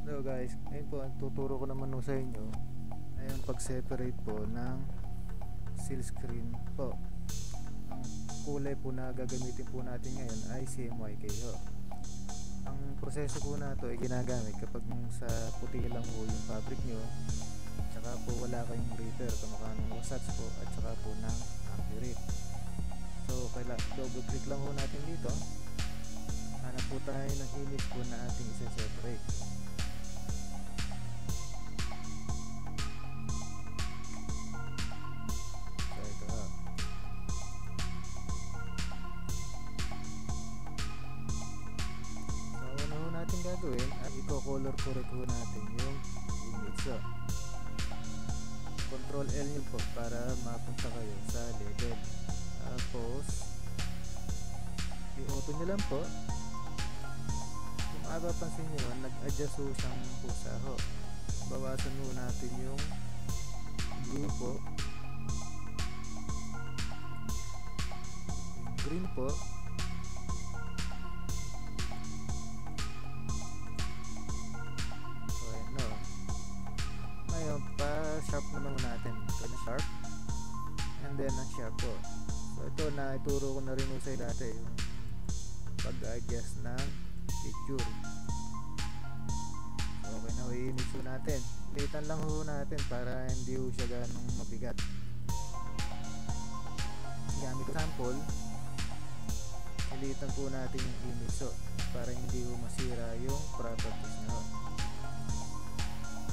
Hello guys, ngayon po ang tuturo ko naman sa inyo ay ang pag-separate po ng seal screen po. Ang kulay po na gagamitin po natin ngayon ay CMYK ho. Ang proseso po na ito ay ginagamit kapag sa puti lang po yung fabric nyo, tsaka po wala kayong reader kamukha ng wasats po, at tsaka po ng accurate. So double click lang po natin dito, hanap po tayo ng image po na ating isa-separate. Natin gagawin ay i-color correct ho natin yung image. So, Control L nyo po para mapunta kayo sa level. Tapos i-auto nyo lang po. Kung mapapansin nyo, nag-adjust ho siyang pusa ho. Bawasan ho natin yung blue po, yung green po, sharp naman natin. Ito na sharp, and then ang sharp po. So ito na ituro ko na rin sa dati, yung pag-adjust ng picture. So okay na, i-image ho natin. Litan lang ho natin para hindi ho siya ganong mabigat. Gamit sample, ilitan po natin yung image so, para hindi ho masira yung properties nyo.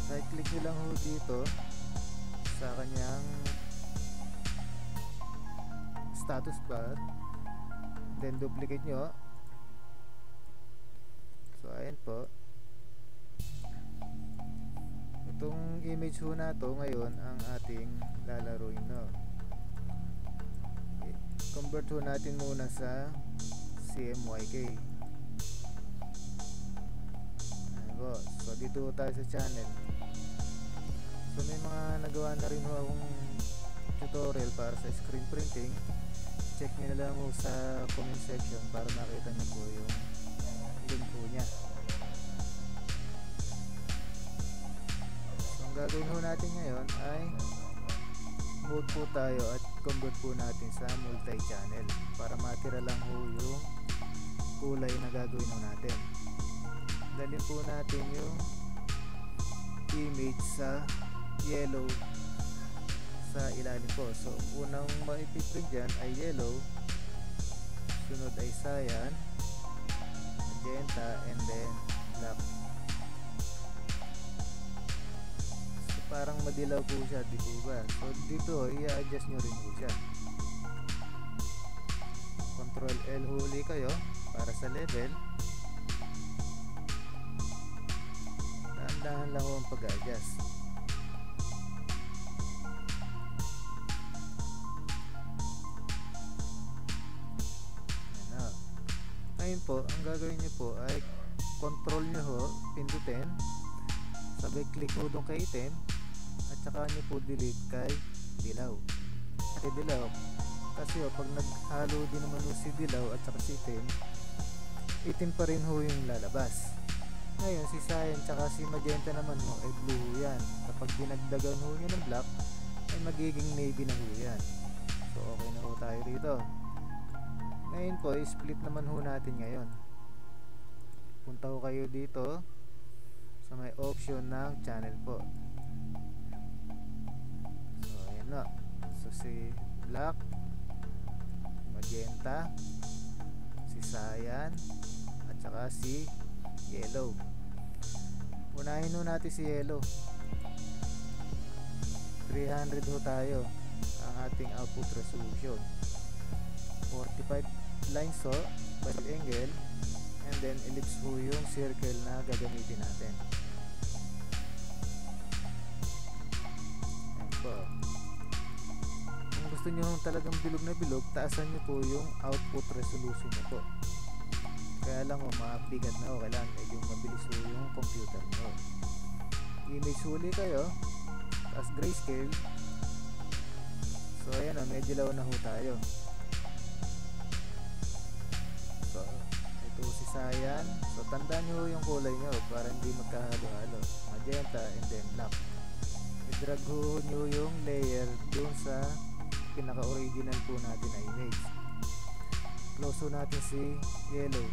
Right click nyo lang ho dito sa kanyang status bar, then duplicate nyo. So ayan po, itong image ho na to ngayon ang ating lalaruin, no? Convert ho natin muna sa CMYK. Ayan po. So dito tayo sa channel. So may mga nagawa na rin ho akong tutorial para sa screen printing. Check nyo na lang ho sa comment section para makita nyo po yung link po nya. So ang gagawin ho natin ngayon ay mode po tayo at convert po natin sa multi-channel para matira lang ho yung kulay na gagawin ho natin. Dalhin po natin yung image sa yellow sa ilalim po. So unang maipiprint dyan ay yellow, sunod ay cyan, magenta, and then black. So parang madilaw po siya, di po ba? So dito i-adjust nyo rin po siya. Control L huli kayo para sa level. Dahan-dahan lang ho ang pag-adjust. Ngayon po, ang gagawin nyo po ay control nyo ho, pindutin, sabay click mo doon kay itim, at saka nyo po delete kay dilaw. Kay dilaw kasi pag naghalo din naman ho si dilaw at saka si itim pa rin ho yung lalabas. Ngayon si cyan tsaka si magenta naman ho ay blue ho yan. Kapag dinagdagan ho nyo ng black ay magiging navy na ho yan. So okay na ho tayo rito. Ngayon po, i-split naman ho natin ngayon. Punta ho kayo dito sa may option ng channel po. So ayan na. So si black, magenta, si cyan, at saka si yellow. Unahin ho natin si yellow. 300 ho tayo ang ating output resolution. 45 lines ho, by angle, and then ellipse ho yung circle na gagamitin natin. Ayan po. Kung gusto nyo talagang bilog na bilog, taasan nyo po yung output resolution nyo po. Kaya lang mabigat na ho, kailangan medyo mabilis ho yung computer nyo. Image huli kayo, taas grayscale. So ayan o, medyo law na ho tayo. So ito si cyan. So tandaan nyo yung kulay nyo para hindi magkahalo-halo. Magenta and then black. I-drag nyo yung layer dun sa pinaka-original po natin na image. Close natin si yellow.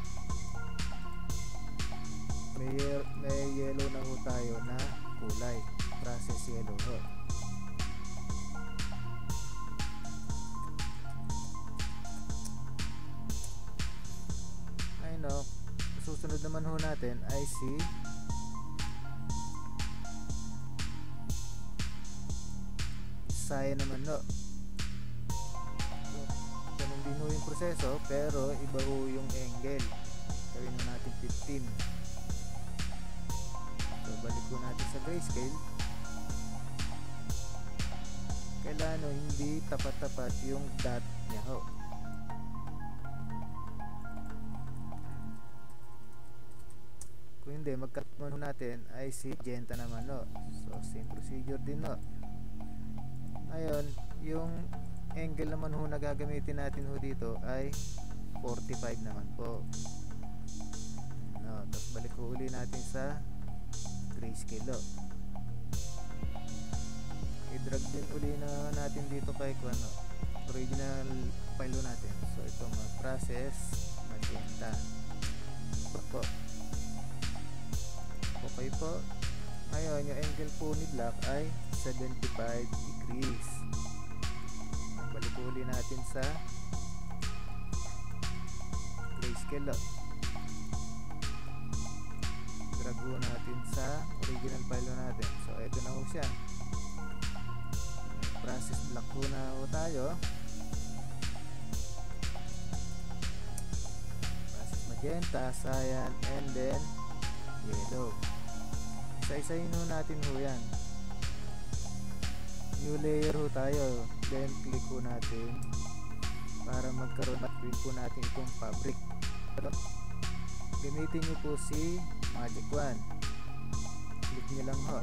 May yellow na po tayo na kulay. Process yellow ho. Ayun o. Susunod naman ho natin ay si cyan naman ho. Ganun din ho yung proseso, pero iba ho yung angle. Gawin ho natin 15. So balik po natin sa grayscale. Kailangan ho, hindi tapat-tapat yung dot niya ho. Kung hindi, magkatman ho natin ay si magenta naman ho. So same procedure din ho. Ngayon, yung angle naman ho na gagamitin natin ho dito ay 45 naman po. No, tapos balik ho uli natin sa grayscale ho. I-drag din uli na natin dito kay ano, original file natin. So ito mag-process magenta po. Okay po. Ngayon yung angle po ni black ay 75 degrees. Balik uli natin sa grayscale. Drag natin sa original file natin. So ito na ho siya. Process black po na ho tayo. Process magenta, cyan, and then yellow. Isa-isahin ho natin ho yan. New layer ho tayo. Then click ho natin para magkaroon at print po natin itong fabric. Gamitin nyo po si magic wand. Click nyo lang ho.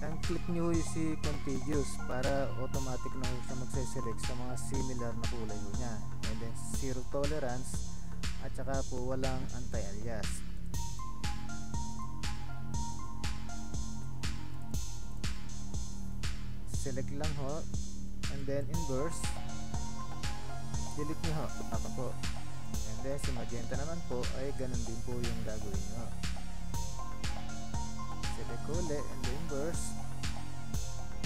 Ang click nyo yung si contiguous para automatic na siya magse-select sa mga similar na kulay ho niya. And then zero tolerance at saka po walang anti-alias. Select lang ho and then inverse, delete nyo ho, ako po. And then si magenta naman po ay ganun din po yung gagawin nyo. Select ulit and then inverse,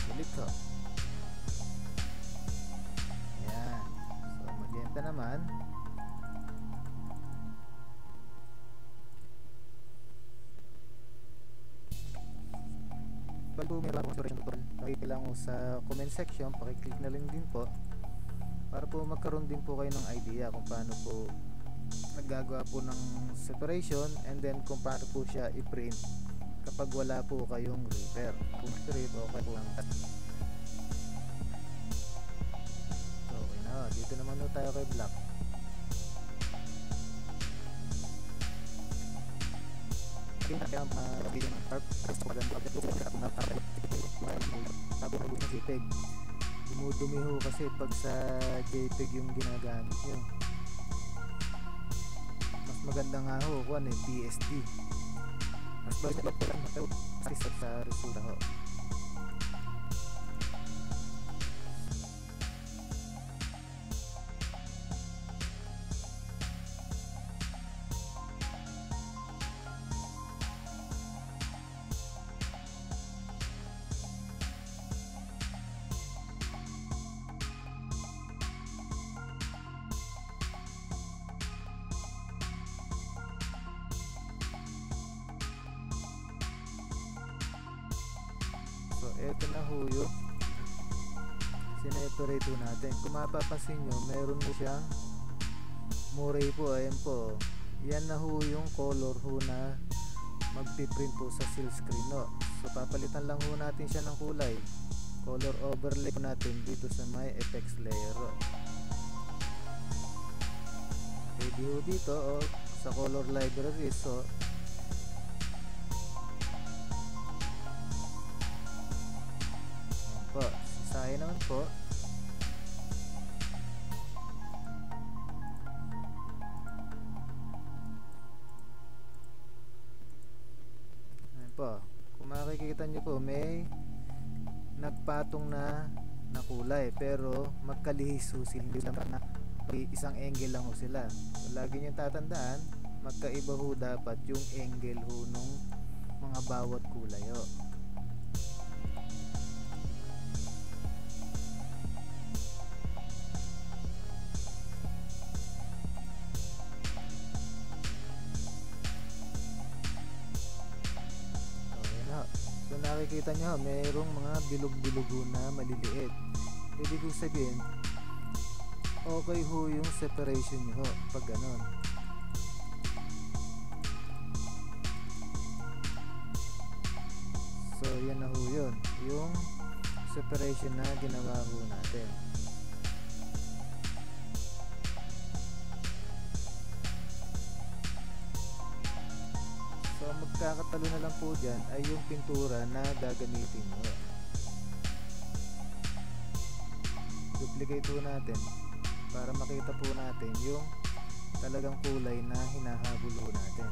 delete ho. Ayan. So magenta naman, pag po meron akong inspiration tutorial, nakikilang ko sa comment section, pakiclick na lang din po para po magkaroon din po kayo ng idea kung paano po naggagawa po ng separation and then kung paano po siya i-print kapag wala po kayong reaper. Kung strip o kayo po ang so okay na, dito naman po tayo kay black. Dumudumi ho kasi pag sa JPEG yung ginagamit nyo. Mas maganda nga ho kung PSD. Mas bagay sa resulta ho. So eto na ho yun, sineparate ho natin. Kung mapapansin nyo, meron mo siyang muray po, ayan po. Yan na ho yung color ho na magpiprint po sa seal screen no. So papalitan lang ho natin siya ng kulay. Color overlay po natin dito sa may effects layer. Pwede ho dito o sa color library. So po, sisaya naman po. makikita nyo po may nagpatong na kulay, pero magkalihis ho sila na isang angle lang ho sila. So, lagi nyo tatandaan, magkaiba ho dapat yung angle ho nung mga bawat kulay ho. So nakikita nyo, mayroong mga bilog-bilog na maliliit. Ibig ko sabihin, okay ho yung separation nyo ho pag ganon. So yan na ho yun, yung separation na ginawa ho natin. So magkakatalo na lang po dyan ay yung pintura na gagamitin mo. Duplicate po natin para makita po natin yung talagang kulay na hinahabol po natin.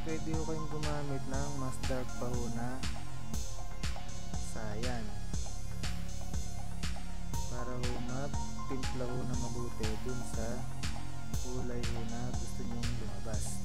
Pwede ko kayong gumamit ng mas dark pa ho na cyan para ho magtimpla ho na mabuti dun sa kulay ho na gusto nyong lumabas.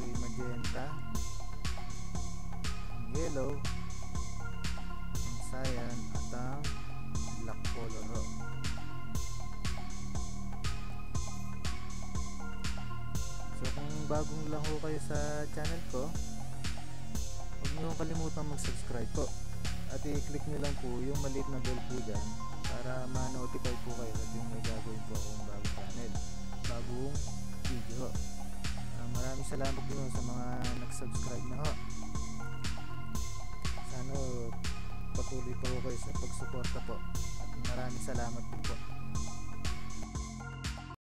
Magenta, ang yellow, ang cyan at ang black color ho. So kung bagong lang ho kayo sa channel ko, huwag niyo kalimutan mag-subscribe po at i-click nyo lang po yung maliit na bell po dyan para ma-notify po kayo at yung may gagawin po akong bagong channel, bagong video ho. Maraming salamat din sa mga nag-subscribe na ho. Sana patuloy pa ho kayo sa pagsuporta po at maraming salamat din po.